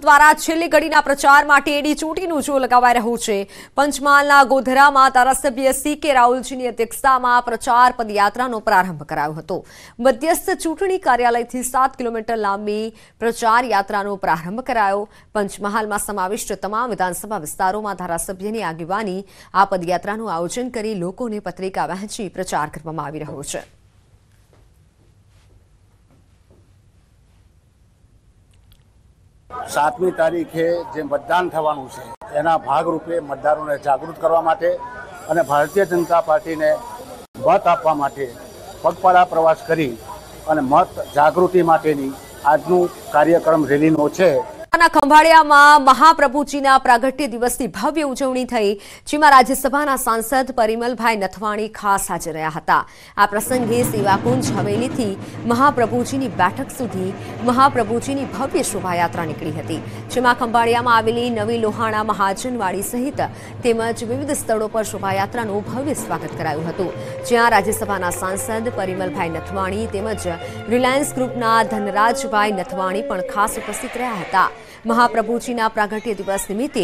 દ્વારા છેલ્લી ઘડીના પ્રચાર માટે એડી ચોટીનું જો લગાવાઈ રહ્યું છે। પંચમહાલના ગોધરામાં ધારાસભ્ય સી.કે. રાહુલજીની અધ્યક્ષતામાં પ્રચાર પદયાત્રાનો પ્રારંભ કરાયો હતો। મધ્યસ્થ ચૂંટણી કાર્યાલયથી 7 કિલોમીટર લાંબી પ્રચાર યાત્રાનો પ્રારંભ કરાયો। પંચમહાલમાં સમાવિષ્ટ તમામ વિધાનસભા વિસ્તારોમાં ધારાસભ્યની આગેવાની આ પદયાત્રાનું આયોજન કરી લોકોને પત્રિકા વહેંચી પ્રચાર કરવામાં આવી રહ્યો છે। 7મી તારીખે જે મતદાન થવાનું છે એના ભાગરૂપે મતદારોને જાગૃત કરવા માટે અને ભારતીય જનતા પાર્ટીને મત આપવા માટે પગપાળા પ્રવાસ કરી અને મત જાગૃતિ માટેની આજનું કાર્યક્રમ રેલીનો છે। ખંભાળિયામાં મહાપ્રભુજીના પ્રાગટ્ય દિવસની ભવ્ય ઉજવણી થઈ, જેમાં રાજ્યસભાના સાંસદ પરિમલભાઈ નથવાણી ખાસ હાજર રહ્યા હતા। આ પ્રસંગે સેવાકુંજ હવેલીથી મહાપ્રભુજીની બેઠક સુધી મહાપ્રભુજીની ભવ્ય શોભાયાત્રા નીકળી હતી, જેમાં ખંભાળિયામાં આવેલી નવી લોહાણા મહાજનવાડી સહિત તેમજ વિવિધ સ્થળો પર શોભાયાત્રાનું ભવ્ય સ્વાગત કરાયું હતું, જ્યાં રાજ્યસભાના સાંસદ પરિમલભાઈ નથવાણી તેમજ રિલાયન્સ ગ્રુપના ધનરાજભાઈ નથવાણી પણ ખાસ ઉપસ્થિત રહ્યા હતા। મહાપ્રભુજીના પ્રાગટ્ય દિવસ નિમિત્તે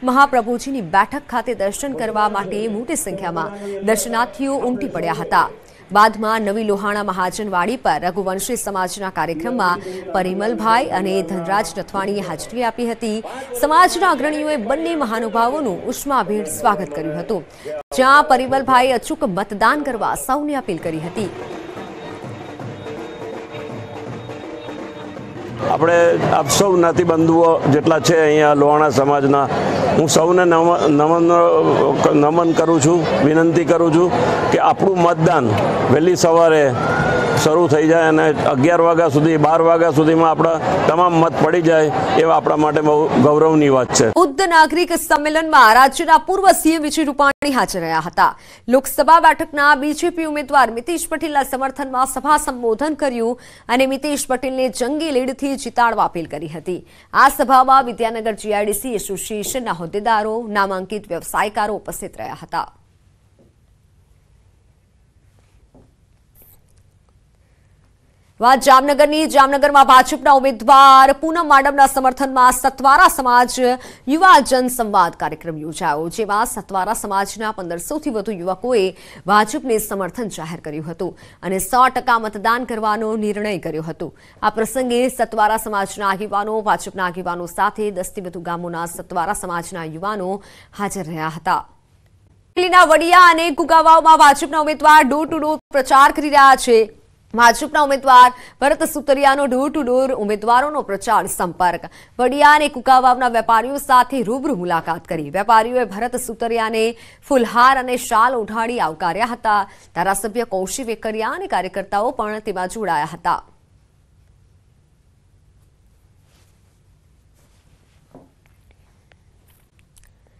મહાપ્રભુજીની બેઠક ખાતે દર્શન કરવા માટે મોટી સંખ્યામાં દર્શનાર્થીઓ ઉમટી પડ્યા હતા। બાદમાં નવી લોહાણા મહાજનવાડી પર રઘુવંશી સમાજના કાર્યક્રમમાં પરિમલભાઈ અને ધનરાજ નથવાણીએ હાજરી આપી હતી। સમાજના અગ્રણીઓએ બંને મહાનુભાવોનું ઉષ્માભેર સ્વાગત કર્યું હતું, જ્યાં પરિમલભાઈએ અચૂક મતદાન કરવા સૌને અપીલ કરી હતી। આપણે આપ સૌ જ્ઞાતિ બંધુઓ જેટલા છે અહીંયા લોહાણા સમાજના, હું સૌને નમન કરું છું, વિનંતી કરું છું કે આપણું મતદાન વહેલી સવારે શરૂ થઈ જાય અને 11 વાગ્યા સુધી 12 વાગ્યા સુધીમાં આપણા તમામ મત પડી જાય એવા આપણા માટે બહુ ગૌરવની વાત છે। બુદ્ધ નાગરિક સંમેલનમાં રાજ્યના પૂર્વ સીએમ વિજય રૂપાણી હાજર રહ્યા હતા। લોકસભા બેઠકના બીજેપી ઉમેદવાર મિતેશ પટેલના સમર્થનમાં સભા સંબોધન કર્યું અને મિતેશ પટેલને જંગી લીડથી જીતાડવા અપીલ કરી હતી। આ સભામાં વિદ્યાનગર જીઆઈડીસી એસોસિએશનના હોદ્દેદારો, નામાંકિત વ્યવસાયકારો ઉપસ્થિત રહ્યા હતા। જામનગરની જામનગરમાં ભાજપના ઉમેદવાર પૂનમ માડમના સમર્થનમાં સતવારા સમાજ યુવા જનસંવાદ કાર્યક્રમ યોજાયો, જેમાં સતવારા સમાજના 1500થી વધુ યુવકોએ ભાજપને સમર્થન જાહેર કર્યું હતું અને 100% મતદાન કરવાનો નિર્ણય કર્યો હતો। આ પ્રસંગે સતવારા સમાજના આગેવાનો, ભાજપના આગેવાનો સાથે 10થી વધુ ગામોના સતવારા સમાજના યુવાનો હાજર રહ્યા હતા। દિલ્હીના વડિયા અને કુકાવાવમાં ભાજપના ઉમેદવાર ડોર ટુ ડોર પ્રચાર કરી રહ્યા છે। ભાજપના ઉમેદવાર ભરત સુતરિયાનો ડોર ટુ ડોર ઉમેદવારોનો પ્રચાર સંપર્ક। વડિયા અને કુકાવાવના વેપારીઓ સાથે રૂબરૂ મુલાકાત કરી વેપારીઓએ ભરત સુતરિયાને ફૂલહાર અને શાલ ઓઢાડી આવકાર્યા હતા। ધારાસભ્ય કૌશિક વેકરિયા અને કાર્યકર્તાઓ પણ તેમાં જોડાયા હતા।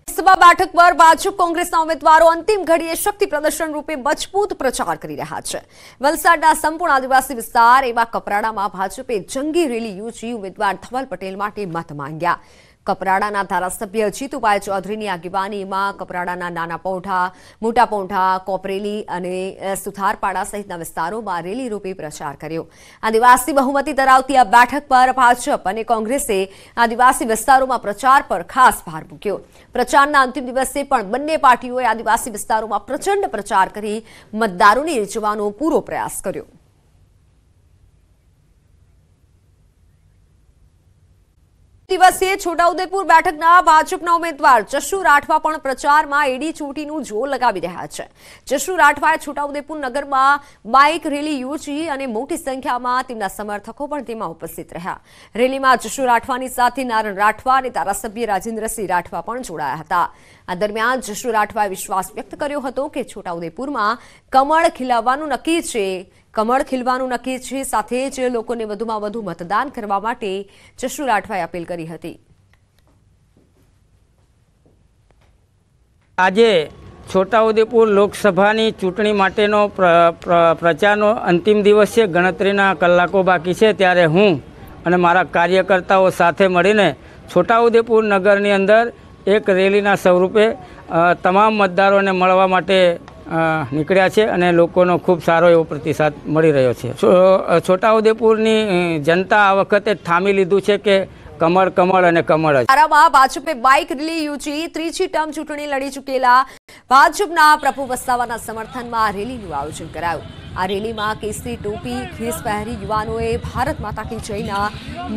લોકસભા બેઠક પર ભાજપ કોંગ્રેસના ઉમેદવારો અંતિમ ઘડીએ શક્તિ પ્રદર્શન રૂપે મજબૂત પ્રચાર કરી રહ્યા છે। વલસાડના સંપૂર્ણ આદિવાસી વિસ્તાર એવા કપરાડામાં ભાજપે જંગી રેલી યોજી ઉમેદવાર ધવલ પટેલ માટે મત માંગ્યા। કપરાડાના ધારાસભ્ય જીતુભાઈ ચૌધરીની આગેવાનીમાં કપરાડાના નાના પૌંઠા, મોટા પૌંઠા, કોપરેલી અને સુથારપાડા સહિતના વિસ્તારોમાં રેલી રૂપે પ્રચાર કર્યો। આદિવાસી બહુમતી ધરાવતી આ બેઠક પર ભાજપ અને કોંગ્રેસે આદિવાસી વિસ્તારોમાં પ્રચાર પર ખાસ ભાર મૂક્યો। પ્રચારના અંતિમ દિવસે પણ બંને પાર્ટીઓએ આદિવાસી વિસ્તારોમાં પ્રચંડ પ્રચાર કરી મતદારોને રીઝવવાનો પૂરો પ્રયાસ કર્યો। દિવસે છોટાઉદેપુર બેઠકના ભાજપના ઉમેદવાર જશુ રાઠવા પણ પ્રચારમાં એડી ચોટીનું જોર લગાવી રહ્યા છે। જશુ રાઠવાએ છોટાઉદેપુર નગરમાં બાઇક રેલી યોજી અને મોટી સંખ્યામાં તેમના સમર્થકો પણ તેમાં ઉપસ્થિત રહ્યા। રેલીમાં જશુ રાઠવાની સાથે નારણ રાઠવા અને ધારાસભ્ય રાજેન્દ્રસિંહ રાઠવા પણ જોડાયા હતા। આ દરમિયાન જશુ રાઠવાએ વિશ્વાસ વ્યક્ત કર્યો હતો કે છોટાઉદેપુરમાં કમળ ખીલવાનું નક્કી છે, સાથે જ લોકોને વધુમાં વધુ મતદાન કરવા માટે જશુ રાઠવાએ અપીલ કરી હતી। આજે છોટાઉદેપુર લોકસભાની ચૂંટણી માટેનો પ્રચારનો અંતિમ દિવસ છે। ગણતરીના કલાકો બાકી છે, ત્યારે હું અને મારા કાર્યકર્તાઓ સાથે મળીને છોટાઉદેપુર નગરની અંદર એક રેલીના સ્વરૂપે તમામ મતદારોને મળવા માટે નીકળ્યા છે અને લોકોનો ખૂબ સારો એવો પ્રતિસાદ મળી રહ્યો છે। છોટાઉદેપુરની જનતા આ વખતે ઠામી લીધું છે કે કમળ કમળ અને કમળ જ. આરામાં ભાજપે બાઇક રેલી યોજી ત્રીજી ટર્મ ચૂંટણી લડી ચૂકેલા ભાજપના પ્રભુ વસાવાના સમર્થનમાં રેલીનું આયોજન કરાયું. આ રેલીમાં કેસરી ટોપી ખેસ પહેરી યુવાનોએ ભારત માતા કી જયના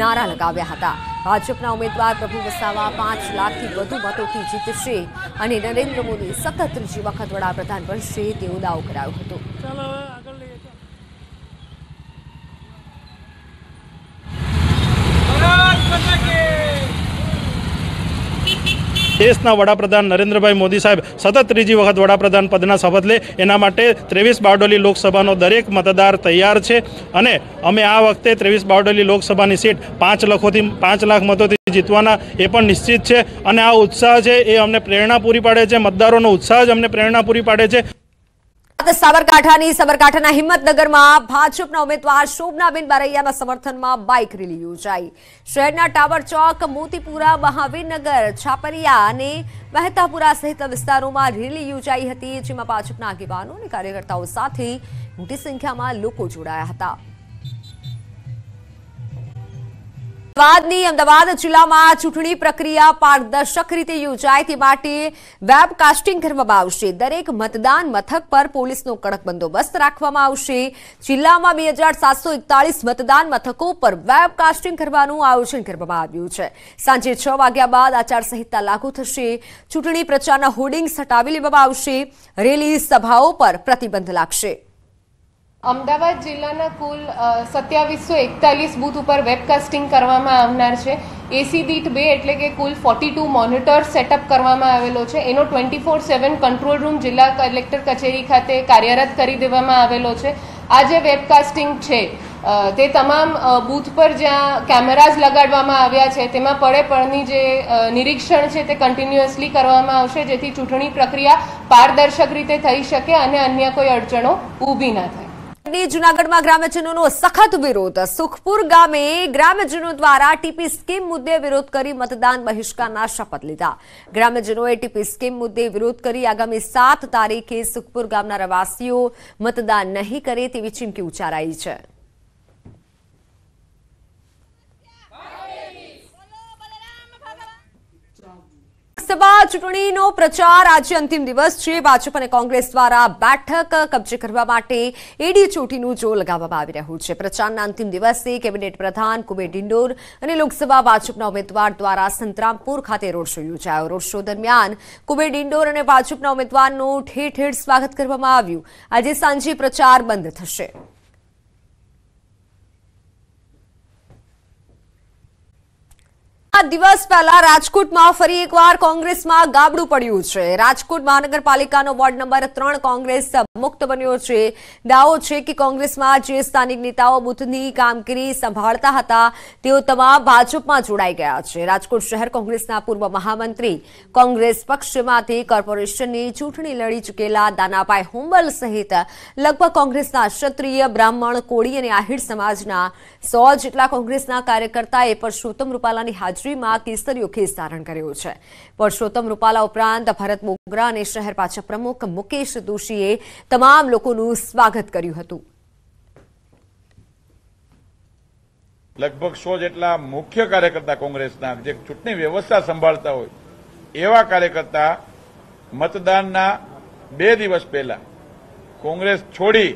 નારા લગાવ્યા હતા. ભાજપના ઉમેદવાર પ્રભુ વસાવા 5 લાખથી વધુ મતોથી જીતશે અને નરેન્દ્ર મોદી સતત ત્રીજી વખત વડાપ્રધાન બનશે તેવો દાવો કરાયો હતો. દેશના વડાપ્રધાન નરેન્દ્રભાઈ મોદી સાહેબ સતત ત્રીજી વખત વડાપ્રધાન પદના શપથ લે એના માટે 23 બારડોલી લોકસભાનો દરેક મતદાર તૈયાર છે અને અમે આ વખતે 23 બારડોલી લોકસભાની સીટ 5 લાખ મતોથી જીતવાના એ પણ નિશ્ચિત છે અને આ ઉત્સાહ છે એ અમને પ્રેરણા પૂરી પાડે છે. મતદારોનો ઉત્સાહ જ અમને પ્રેરણા પૂરી પાડે છે. સાબરકાંઠાના હિંમતનગરમાં ભાજપના ઉમેદવાર શોભનાબેન બારૈયાના સમર્થનમાં બાઇક રેલી યોજાઈ. શહેરના ટાવર ચોક, મોતીપુરા, મહાવીરનગર, છાપરિયા અને મહેતાપુરા સહિત વિસ્તારોમાં રેલી યોજાઈ હતી, જેમાં ભાજપના આગેવાનો અને કાર્યકર્તાઓ સાથે મોટી સંખ્યામાં લોકો જોડાયા હતા. અમદાવાદ જિલ્લામાં ચૂંટણી પ્રક્રિયા પારદર્શક રીતે યોજાય તે માટે વેબકાસ્ટિંગ કરવામાં આવશે. દરેક મતદાન મથક પર પોલીસનો કડક બંદોબસ્ત રાખવામાં આવશે. જિલ્લામાં 2741 મતદાન મથકો પર વેબકાસ્ટિંગ કરવાનું આયોજન કરવામાં આવ્યું છે. સાંજે 6 વાગ્યા બાદ આચારસંહિતા લાગુ થશે. ચૂંટણી પ્રચારના હોર્ડિંગ્સ હટાવી લેવામાં આવશે. રેલી સભાઓ પર પ્રતિબંધ લાગશે. અમદાવાદ જિલ્લાના કુલ 2741 બૂથ ઉપર વેબકાસ્ટિંગ કરવામાં આવનાર છે. એસી દીઠ 2 એટલે કે કુલ 42 મોનિટર સેટઅપ કરવામાં આવેલો છે. એનો 24/7 કંટ્રોલ રૂમ જિલ્લા કલેક્ટર કચેરી ખાતે કાર્યરત કરી દેવામાં આવેલો છે. આ જે વેબકાસ્ટિંગ છે તે તમામ બૂથ પર જ્યાં કેમેરાઝ લગાડવામાં આવ્યા છે તેમાં પળની જે નિરીક્ષણ છે તે કન્ટિન્યુઅસલી કરવામાં આવશે, જેથી ચૂંટણી પ્રક્રિયા પારદર્શક રીતે થઈ શકે અને અન્ય કોઈ અડચણો ઊભી ના થાય. જૂનાગઢમાં ગ્રામ્યજનોનો સખત વિરોધ. સુખપુર ગામે ગ્રામ્યજનો દ્વારા ટીપી સ્કીમ મુદ્દે વિરોધ કરી મતદાન બહિષ્કારના શપથ લીધા. ગ્રામ્યજનોએ ટીપી સ્કીમ મુદ્દે વિરોધ કરી આગામી 7 તારીખે સુખપુર ગામના રહેવાસીઓ મતદાન નહીં કરે તેવી ચીમકી ઉચ્ચારાઈ છે. લોકસભા ચૂંટણીનો પ્રચાર આજે અંતિમ દિવસ છે. ભાજપ અને કોંગ્રેસ દ્વારા બેઠક કબજે કરવા માટે એડી ચોટીનું જોર લગાવવામાં આવી રહ્યું છે. પ્રચારના અંતિમ દિવસે કેબિનેટ પ્રધાન કુબેર ડિંડોર અને લોકસભા ભાજપના ઉમેદવાર દ્વારા સંતરામપુર ખાતે રોડ શો યોજાયો. રોડ શો દરમિયાન કુબેર ડિંડોર અને ભાજપના ઉમેદવારનું ઠેર ઠેર સ્વાગત કરવામાં આવ્યું. આજે સાંજે પ્રચાર બંધ થશે. દિવસ પહેલા રાજકોટમાં ફરી એકવાર કોંગ્રેસમાં ગાબડું પડ્યું છે. રાજકોટ મહાનગરપાલિકાનો વોર્ડ નંબર 3 કોંગ્રેસ મુક્ત બન્યો છે. દાવો છે કે કોંગ્રેસમાં જે સ્થાનિક નેતાઓ બૂથની કામગીરી સંભાળતા હતા તેઓ તમામ ભાજપમાં જોડાઈ ગયા છે. રાજકોટ શહેર કોંગ્રેસના પૂર્વ મહામંત્રી, કોંગ્રેસ પક્ષમાંથી કોર્પોરેશનની ચૂંટણી લડી ચૂકેલા દાનાભાઈ હુંબલ સહિત લગભગ કોંગ્રેસના ક્ષત્રિય, બ્રાહ્મણ, કોળી અને આહિર સમાજના 100 જેટલા કોંગ્રેસના કાર્યકર્તાએ પરસોત્તમ રૂપાલાની હાજરી કેસરીયો ખેસ ધારણ કર્યો છે. પરસોત્તમ રૂપાલા ઉપરાંત ભરત બોગરા અને શહેર ભાજપ પ્રમુખ મુકેશ દોશીએ તમામ લોકોનું સ્વાગત કર્યું હતું. લગભગ 100 જેટલા મુખ્ય કાર્યકર્તા કોંગ્રેસના જે ચૂંટણી વ્યવસ્થા સંભાળતા હોય એવા કાર્યકર્તા મતદાનના 2 દિવસ પહેલા કોંગ્રેસ છોડી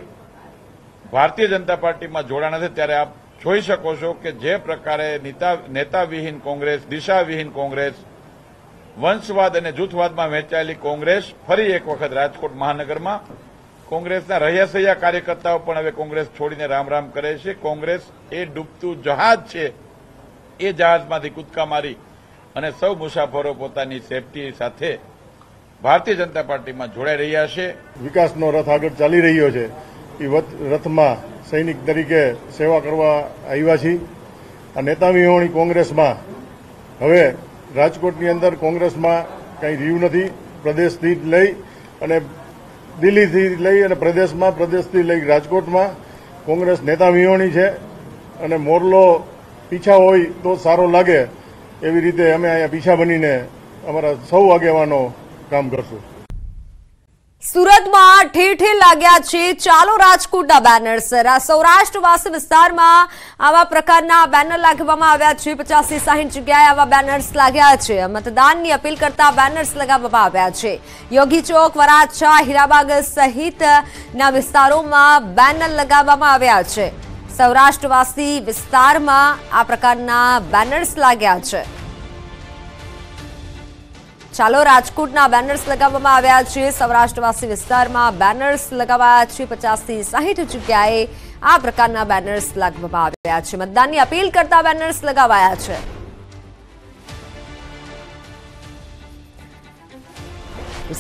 ભારતીય જનતા પાર્ટીમાં જોડાણા છે. ત્યારે આપ જોઈ શકો છો કે જે પ્રકારે નેતાવિહીન કોંગ્રેસ, દિશાવિહીન કોંગ્રેસ, વંશવાદ અને જૂથવાદમાં વહેંચાયેલી કોંગ્રેસ ફરી એક વખત રાજકોટ મહાનગરમાં કોંગ્રેસના રહ્યાસૈયા કાર્યકર્તાઓ પણ હવે કોંગ્રેસ છોડીને રામ રામ કરે છે. કોંગ્રેસ એ ડૂબતું જહાજ છે, એ જહાજમાંથી કૂદકા મારી અને સૌ મુસાફરો પોતાની સેફટી સાથે ભારતીય જનતા પાર્ટીમાં જોડાઈ રહ્યા છે. વિકાસનો રથ આગળ ચાલી રહ્યો છે. એ રથમાં સૈનિક તરીકે સેવા કરવા આવ્યા છીએ. આ નેતા વિહોણી કોંગ્રેસમાં હવે રાજકોટની અંદર કોંગ્રેસમાં કંઈ રહ્યું નથી. પ્રદેશથી લઈ અને દિલ્હીથી લઈ અને પ્રદેશથી લઈ રાજકોટમાં કોંગ્રેસ નેતા વિહોણી છે અને મોરલો પીછા હોય તો સારો લાગે એવી રીતે અમે અહીંયા પીછા બનીને અમારા સૌ આગેવાનો કામ કરશું. સુરતમાં ઠેર ઠેર લાગ્યા છે ચાલો રાજકોટના બેનર્સ। સૌરાષ્ટ્રવાસી વિસ્તારમાં આવા પ્રકારના બેનર લાગવામાં આવ્યા છે। 50-60 જગ્યાએ આવા બેનર્સ લાગ્યા છે। મતદાનની અપીલ કરતા બેનર્સ લગાવવામાં આવ્યા છે। યોગી ચોક, વરાછા, હીરાબાગ સહિતના વિસ્તારોમાં બેનર લગાવવામાં આવ્યા છે। સૌરાષ્ટ્રવાસી વિસ્તારમાં આ પ્રકારના બેનર્સ લાગ્યા છે। ચાલો રાજકોટના બેનર્સ લગાવવામાં આવ્યા છે। સૌરાષ્ટ્રવાસી વિસ્તારમાં બેનર્સ લગાવાયા છે। 50-60 જગ્યાએ આ પ્રકારના બેનર્સ લગાવવામાં આવ્યા છે। મતદાનની અપીલ કરતા બેનર્સ લગાવાયા છે।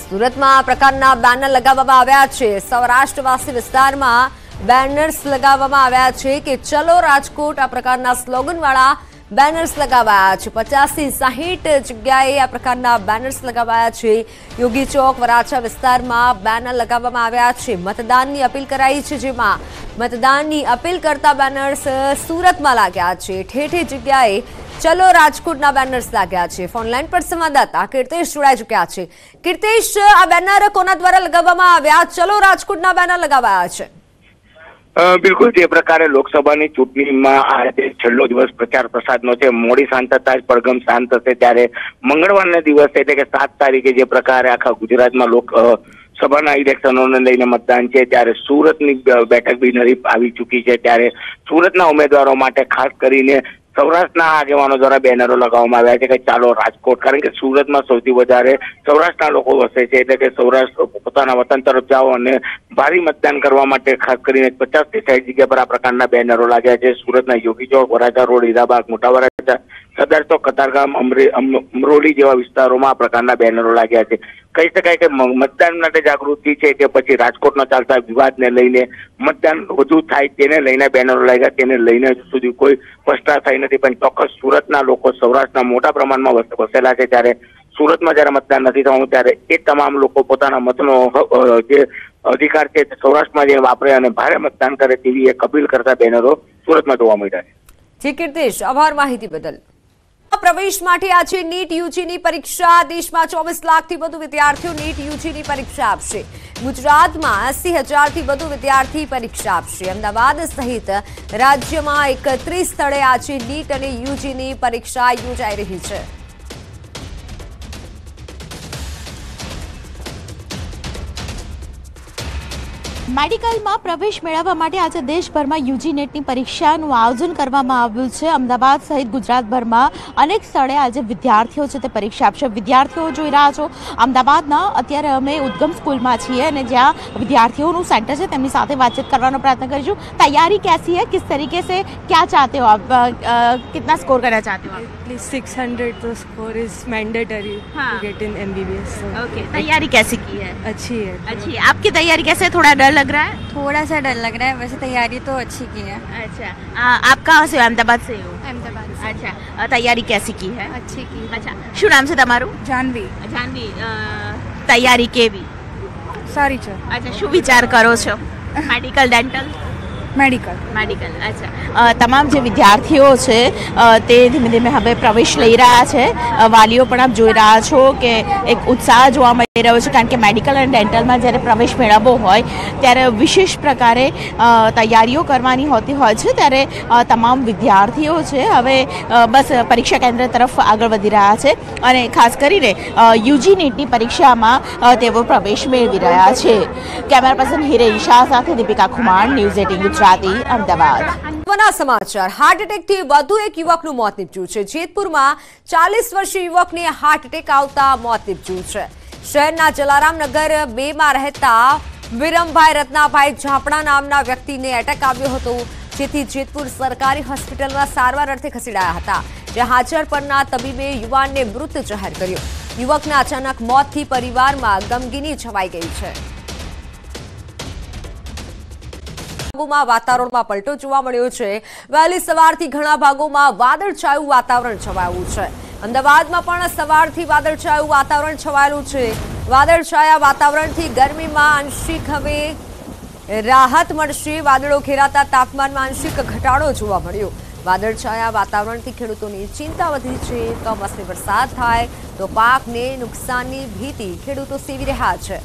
સુરતમાં આ પ્રકારના બેનર લગાવવામાં આવ્યા છે। સૌરાષ્ટ્રવાસી વિસ્તારમાં બેનર્સ લગાવવામાં આવ્યા છે કે ચલો રાજકોટ આ પ્રકારના સ્લોગનવાળા બેનર્સ લગાવાયા છે। 50-60 જગ્યાએ આ પ્રકારના બેનર્સ લગાવાયા છે। યોગી ચોક, વરાછા વિસ્તારમાં બેનર લગાવવામાં આવ્યા છે। મતદાનની અપીલ કરાઈ છે, જેમાં મતદાનની અપીલ કરતા બેનર્સ સુરતમાં લાગ્યા છે। ઠેર ઠેર જગ્યાએ ચલો રાજકોટના બેનર્સ લાગ્યા છે। ફોનલાઈન પર સંવાદદાતા કીર્તેશ જોડાઈ ચૂક્યા છે। કીર્તેશ, આ બેનર કોના દ્વારા લગાવવામાં આવ્યા? ચલો રાજકોટના બેનર લગાવાયા છે। બિલકુલ જે પ્રકારે લોકસભાની ચૂંટણીમાં આજે છેલ્લો દિવસ પ્રચાર પ્રસારનો છે, મોડી સાંજ થતા જ પડઘમ શાંત થશે, ત્યારે મંગળવારના દિવસે એટલે કે 7 તારીખે જે પ્રકારે આખા ગુજરાતમાં લોકસભાના ઇલેક્શનોને લઈને મતદાન છે, ત્યારે સુરતની બેઠક બિનહરીફ આવી ચૂકી છે। ત્યારે સુરતના ઉમેદવારો માટે ખાસ કરીને સૌરાષ્ટ્રના આગેવાનો દ્વારા બેનરો લગાવવામાં આવ્યા છે કે ચાલો રાજકોટ, કારણ કે સુરતમાં સૌથી વધારે સૌરાષ્ટ્રના લોકો વસે છે, એટલે કે સૌરાષ્ટ્ર પોતાના વતન તરફ જાઓ અને ભારે મતદાન કરવા માટે ખાસ કરીને 50-60 જગ્યા પર આ પ્રકારના બેનરો લાગ્યા છે। સુરતના યોગી ચોક, વરાછા રોડ, હીરાબાગ, મોટા વરાછા, સદર ચોક, કતારગામ, અમરોલી જેવા વિસ્તારોમાં આ પ્રકારના બેનરો લાગ્યા છે। કહી શકાય કે મતદાન માટે જાગૃતિ છે કે પછી રાજકોટનો ચાલતા વિવાદને લઈને મતદાન વધુ થાય તેને લઈને બેનરો લાગ્યા, તેને લઈને હજુ સુધી કોઈ સ્પષ્ટતા થઈ નથી, પણ ચોક્કસ સુરતના લોકો સૌરાષ્ટ્રના મોટા પ્રમાણમાં વસેલા છે। ત્યારે સુરતમાં જયારે મતદાન નથી થવાનું ત્યારે એ તમામ લોકો પોતાના મતનો જે અધિકાર છે સૌરાષ્ટ્રમાં જે વાપરે અને ભારે મતદાન કરે તેવી એક અપીલ કરતા બેનરો સુરતમાં જોવા મળ્યા છે। જી કીર્તેશ, આભાર માહિતી બદલ। પ્રવેશ માટે આજે નીટ યુજીની પરીક્ષા। દેશમાં 24 લાખથી વધુ વિદ્યાર્થીઓ નીટ યુજીની પરીક્ષા આપશે। ગુજરાતમાં 80,000થી વધુ વિદ્યાર્થી પરીક્ષા આપશે। અમદાવાદ સહિત રાજ્યમાં 31 સ્થળે આજે નીટ અને યુજીની પરીક્ષા યોજાઈ રહી છે। મેડિકલમાં પ્રવેશ મેળવવા માટે આજે દેશભરમાં યુજી નેટની પરીક્ષાનું આયોજન કરવામાં આવ્યું છે। અમદાવાદ સહિત ગુજરાતભરમાં અનેક સ્થળે આજે વિદ્યાર્થીઓ છે તે પરીક્ષા આપશે। વિદ્યાર્થીઓ જોઈ રહ્યા છો અમદાવાદના, અત્યારે અમે ઉદ્ગમ સ્કૂલમાં છીએ અને જ્યાં વિદ્યાર્થીઓનું સેન્ટર છે તેમની સાથે વાતચીત કરવાનો પ્રયત્ન કરીશું। तैयारी कैसी है, किस तरीके से क्या चाहते हो आप, कितना स्कोर करना चाहते हो आप? 600 तो score is mandatory to get in MBBS। Okay, तैयारी कैसी की है? अच्छी है। अच्छी है। आपकी तैयारी कैसे है? थोड़ा डर लग रहा है? थोड़ा सा डर लग रहा है, वैसे तैयारी तो अच्छी की है। अच्छा, आप कहाँ से हो? अहमदाबाद से हो? अहमदाबाद से। अच्छा, तैयारी कैसी की है? अच्छी की। अच्छा, શું નામ છે તમારું? જાનવી। જાનવી, તૈયારી કેવી? સારી છે। અચ્છા, શું વિચાર કરો છો? Medical, dental? મેડિકલ। મેડિકલ, અચ્છા। તમામ જે વિદ્યાર્થીઓ છે તે ધીમે ધીમે હવે પ્રવેશ લઈ રહ્યા છે। વાલીઓ પણ આપ જોઈ રહ્યા છો કે એક ઉત્સાહ જોવા મળી રહ્યો છે, કારણ કે મેડિકલ અને ડેન્ટલમાં જ્યારે પ્રવેશ મેળવવો હોય ત્યારે વિશેષ પ્રકારે તૈયારીઓ કરવાની હોતી હોય છે। ત્યારે તમામ વિદ્યાર્થીઓ છે હવે બસ પરીક્ષા કેન્દ્ર તરફ આગળ વધી રહ્યા છે અને ખાસ કરીને યુજી નીટની પરીક્ષામાં તેઓ પ્રવેશ મેળવી રહ્યા છે। કેમેરા પર્સન હિરેન શાહ સાથે દીપિકા ખુમાણ, ન્યૂઝ 18 ગુજરાતી, અમદાવાદ। સમાચાર। હાર્ટ એટેકથી વધુ એક યુવકનું મોત નીપજ્યું છે। જેતપુરમાં 40 વર્ષીય યુવકને હાર્ટ એટેક આવતા મોત નીપજ્યું છે। શહેરના જલારામનગર 2માં રહેતા વિરમભાઈ રત્નાભાઈ ઝાપડા નામના વ્યક્તિને એટેક આવ્યો હતો, જેથી જેતપુર સરકારી હોસ્પિટલમાં સારવાર અર્થે ખસેડાયા હતા, જ્યાં હાજર પરના તબીબે યુવાનને મૃત જાહેર કર્યો। યુવકના અચાનક મોતથી પરિવારમાં ગમગીની છવાઈ ગઈ છે। વાતાવરણમાં પલટો જોવા મળ્યો છે। વહેલી સવારથી ઘણા ભાગોમાં વાદળછાયું વાતાવરણ છવાયું છે। અમદાવાદમાં પણ સવારથી વાદળછાયું વાતાવરણ છવાયેલું છે। વાદળછાયા વાતાવરણથી ગરમીમાં આંશિક હવે રાહત મળશે। વાદળો ઘેરાતા તાપમાનમાં આંશિક ઘટાડો જોવા મળ્યો। વાદળછાયા વાતાવરણથી ખેડૂતોની ચિંતા વધી છે। કમોસમી વરસાદ થાય તો પાકને નુકસાનની ભીતિ ખેડૂતો સેવી રહ્યા છે।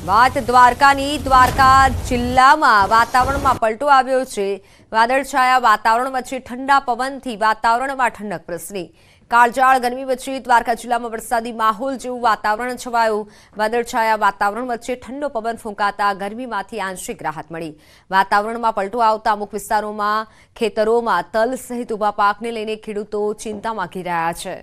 વાત દ્વારકાની. દ્વારકા જિલ્લામાં વાતાવરણમાં પલટો આવ્યો છે. વાદળછાયા વાતાવરણ વચ્ચે ઠંડા પવનથી વાતાવરણમાં ઠંડક પ્રસરી. કાળઝાળ ગરમી વચ્ચે દ્વારકા જિલ્લામાં વરસાદી માહોલ જેવું વાતાવરણ છવાયું. વાદળછાયા વાતાવરણ વચ્ચે ઠંડો પવન ફૂંકાતા ગરમીમાંથી આંશિક રાહત મળી. વાતાવરણમાં પલટો આવતા અમુક વિસ્તારોમાં ખેતરોમાં તલ સહિત ઉભા પાકને લઈને ખેડૂતો ચિંતામાં ઘેરાયા છે.